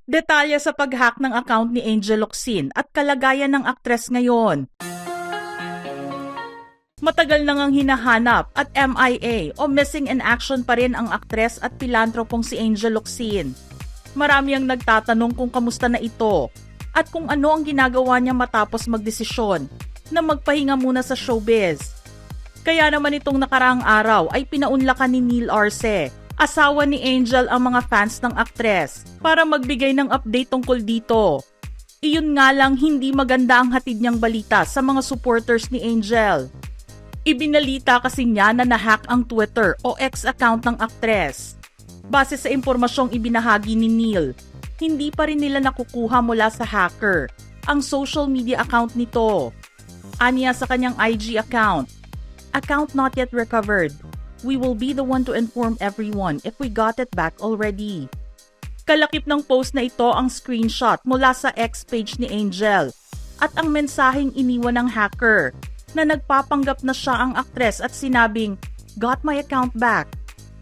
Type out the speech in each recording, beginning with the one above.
Detalye sa pag-hack ng account ni Angel Locsin at kalagayan ng aktres ngayon. Matagal na ngang hinahanap at MIA o missing in action pa rin ang aktres at pilantropong si Angel Locsin. Marami ang nagtatanong kung kamusta na ito at kung ano ang ginagawa niya matapos magdesisyon na magpahinga muna sa showbiz. Kaya naman itong nakaraang araw ay pinaunlakan ni Neil Arce, asawa ni Angel, ang mga fans ng aktres para magbigay ng update tungkol dito. Iyon nga lang, hindi maganda ang hatid niyang balita sa mga supporters ni Angel. Ibinalita kasi niya na nahack ang Twitter o X account ng aktres. Base sa impormasyong ibinahagi ni Neil, hindi pa rin nila nakukuha mula sa hacker ang social media account nito. Aniya sa kanyang IG account, "Account not yet recovered. We will be the one to inform everyone if we got it back already." Kalakip ng post na ito ang screenshot mula sa X page ni Angel at ang mensaheng iniwan ng hacker na nagpapanggap na siya ang aktres at sinabing, "Got my account back.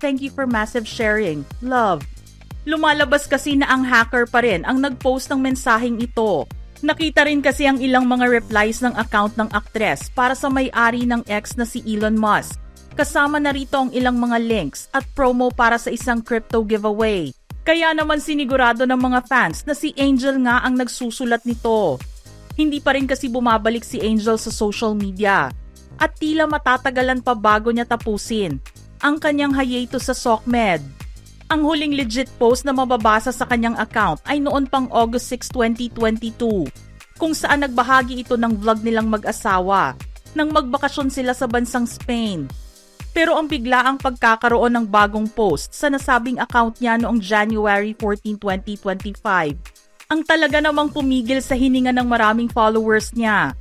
Thank you for massive sharing. Love." Lumalabas kasi na ang hacker pa rin ang nagpost ng mensaheng ito. Nakita rin kasi ang ilang mga replies ng account ng aktres para sa may-ari ng X na si Elon Musk. Kasama na rito ang ilang mga links at promo para sa isang crypto giveaway. Kaya naman sinigurado ng mga fans na si Angel nga ang nagsusulat nito. Hindi pa rin kasi bumabalik si Angel sa social media at tila matatagalan pa bago niya tapusin ang kanyang hiatus sa SOCMED. Ang huling legit post na mababasa sa kanyang account ay noon pang August 6, 2022, kung saan nagbahagi ito ng vlog nilang mag-asawa nang magbakasyon sila sa bansang Spain. Pero ang biglaang pagkakaroon ng bagong post sa nasabing account niya noong January 14, 2025, ang talaga namang pumigil sa hininga ng maraming followers niya.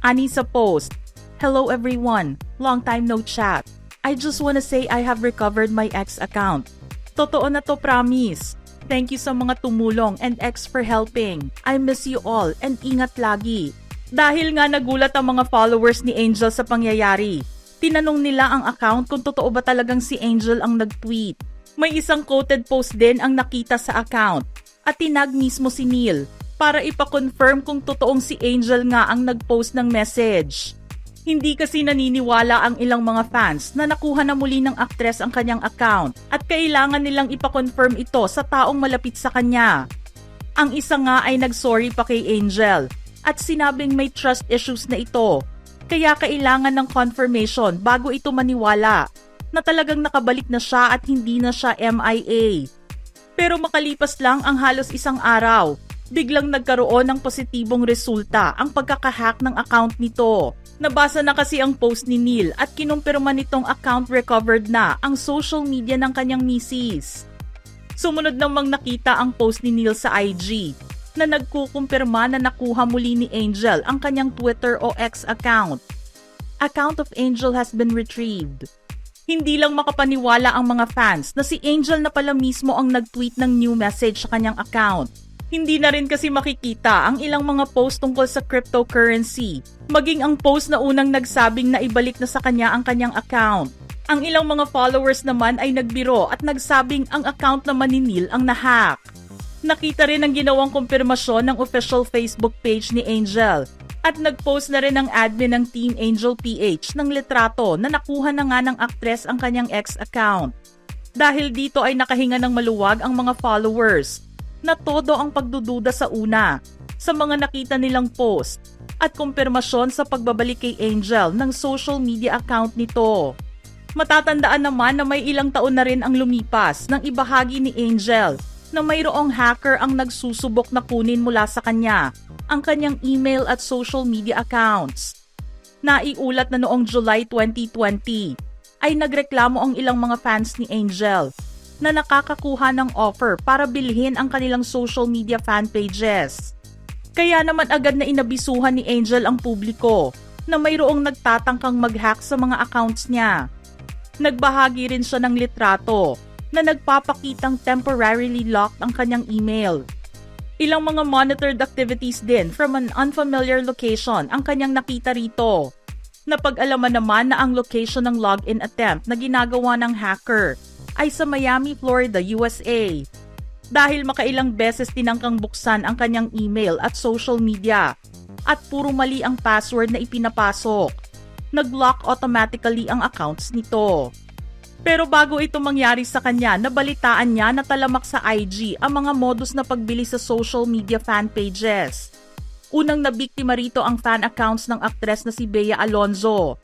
Ani sa post, "Hello everyone, long time no chat. I just wanna say I have recovered my X account. Totoo na to, promise. Thank you sa mga tumulong and X for helping. I miss you all and ingat lagi." Dahil nga nagulat ang mga followers ni Angel sa pangyayari, tinanong nila ang account kung totoo ba talagang si Angel ang nag-tweet. May isang quoted post din ang nakita sa account at tinag mismo si Neil para ipa-confirm kung totoong si Angel nga ang nag-post ng message. Hindi kasi naniniwala ang ilang mga fans na nakuha na muli ng aktres ang kanyang account at kailangan nilang ipa-confirm ito sa taong malapit sa kanya. Ang isa nga ay nag-sorry pa kay Angel at sinabing may trust issues na ito, kaya kailangan ng confirmation bago ito maniwala na talagang nakabalik na siya at hindi na siya MIA. Pero makalipas lang ang halos isang araw, biglang nagkaroon ng positibong resulta ang pagkakahack ng account nito. Nabasa na kasi ang post ni Neil at kinumpirma nitong account recovered na ang social media ng kanyang misis. Sumunod namang nakita ang post ni Neil sa IG na nagkukumpirma na nakuha muli ni Angel ang kanyang Twitter o X account. "Account of Angel has been retrieved." Hindi lang makapaniwala ang mga fans na si Angel na pala mismo ang nag-tweet ng new message sa kanyang account. Hindi na rin kasi makikita ang ilang mga post tungkol sa cryptocurrency, maging ang post na unang nagsabing na ibalik na sa kanya ang kanyang account. Ang ilang mga followers naman ay nagbiro at nagsabing ang account naman ni Neil ang nahack. Nakita rin ang ginawang kumpirmasyon ng official Facebook page ni Angel. At nag-post na rin ang admin ng Team Angel PH ng litrato na nakuha na nga ng aktres ang kanyang X account. Dahil dito ay nakahinga ng maluwag ang mga followers na todo ang pagdududa sa una sa mga nakita nilang post at kumpirmasyon sa pagbabalik kay Angel ng social media account nito. Matatandaan naman na may ilang taon na rin ang lumipas nang ibahagi ni Angel na mayroong hacker ang nagsusubok na kunin mula sa kanya ang kanyang email at social media accounts. Naiulat na noong July 2020 ay nagreklamo ang ilang mga fans ni Angel na nakakakuha ng offer para bilhin ang kanilang social media fan pages. Kaya naman agad na inabisuhan ni Angel ang publiko na mayroong nagtatangkang mag-hack sa mga accounts niya. Nagbahagi rin siya ng litrato na nagpapakitang temporarily locked ang kanyang email. Ilang mga monitored activities din from an unfamiliar location ang kanyang nakita rito. Napag-alaman naman na ang location ng login attempt na ginagawa ng hacker ay sa Miami, Florida, USA. dahil makailang beses tinangkang buksan ang kanyang email at social media at puro mali ang password na ipinapasok. Nag-block automatically ang accounts nito. Pero bago ito mangyari sa kanya, nabalitaan niya na talamak sa IG ang mga modus na pagbili sa social media fan pages. Unang nabiktima rito ang fan accounts ng aktres na si Bea Alonzo.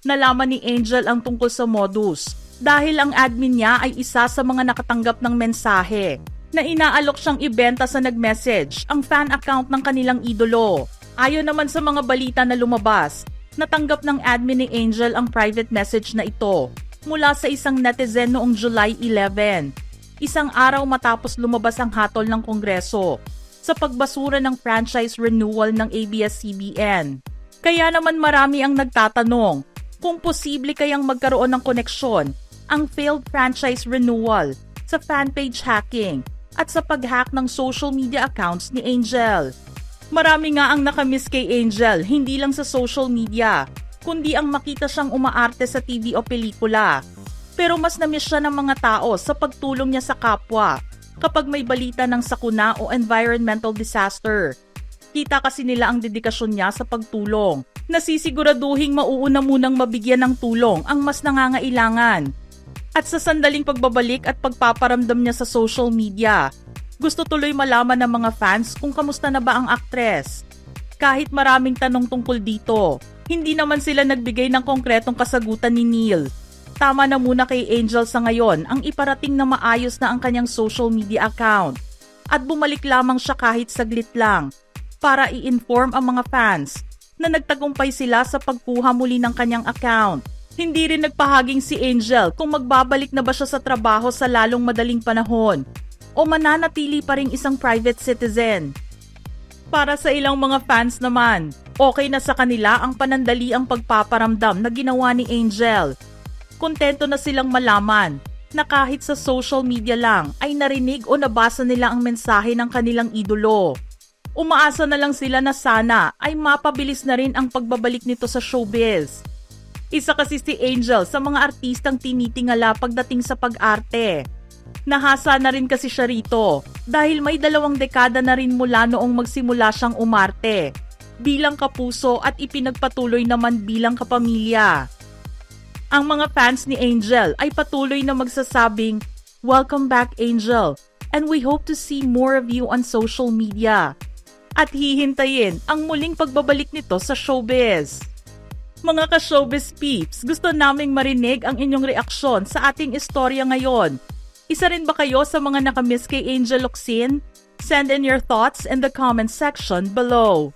Nalaman ni Angel ang tungkol sa modus dahil ang admin niya ay isa sa mga nakatanggap ng mensahe na inaalok siyang ibenta sa nag-message ang fan account ng kanilang idolo. Ayon naman sa mga balita na lumabas, natanggap ng admin ni Angel ang private message na ito mula sa isang netizen noong July 11, isang araw matapos lumabas ang hatol ng Kongreso sa pagbasura ng franchise renewal ng ABS-CBN. Kaya naman marami ang nagtatanong kung posible kayang magkaroon ng koneksyon ang failed franchise renewal sa fanpage hacking at sa pag-hack ng social media accounts ni Angel. Marami nga ang nakamiss kay Angel, hindi lang sa social media, kundi ang makita siyang umaarte sa TV o pelikula. Pero mas namiss siya ng mga tao sa pagtulong niya sa kapwa kapag may balita ng sakuna o environmental disaster. Kita kasi nila ang dedikasyon niya sa pagtulong. Nasisiguraduhing mauuna munang mabigyan ng tulong ang mas nangangailangan. At sa sandaling pagbabalik at pagpaparamdam niya sa social media, gusto tuloy malaman ng mga fans kung kamusta na ba ang aktres. Kahit maraming tanong tungkol dito, hindi naman sila nagbigay ng konkretong kasagutan ni Neil. Tama na muna kay Angel sa ngayon ang iparating na maayos na ang kanyang social media account at bumalik lamang siya kahit saglit lang para i-inform ang mga fans na nagtagumpay sila sa pagkuha muli ng kanyang account. Hindi rin nagpahaging si Angel kung magbabalik na ba siya sa trabaho sa lalong madaling panahon o mananatili pa ring isang private citizen. Para sa ilang mga fans naman, okay na sa kanila ang panandaliang pagpaparamdam na ginawa ni Angel. Kontento na silang malaman na kahit sa social media lang ay narinig o nabasa nila ang mensahe ng kanilang idolo. Umaasa na lang sila na sana ay mapabilis na rin ang pagbabalik nito sa showbiz. Isa kasi si Angel sa mga artistang tinitingala pagdating sa pag-arte. Nahasa na rin kasi siya rito dahil may 2 dekada na rin mula noong magsimula siyang umarte bilang kapuso at ipinagpatuloy naman bilang kapamilya. Ang mga fans ni Angel ay patuloy na magsasabing, "Welcome back, Angel, and we hope to see more of you on social media." At hihintayin ang muling pagbabalik nito sa showbiz. Mga ka-showbiz peeps, gusto naming marinig ang inyong reaksyon sa ating istorya ngayon. Isa rin ba kayo sa mga nakamiss kay Angel Locsin? Send in your thoughts in the comment section below.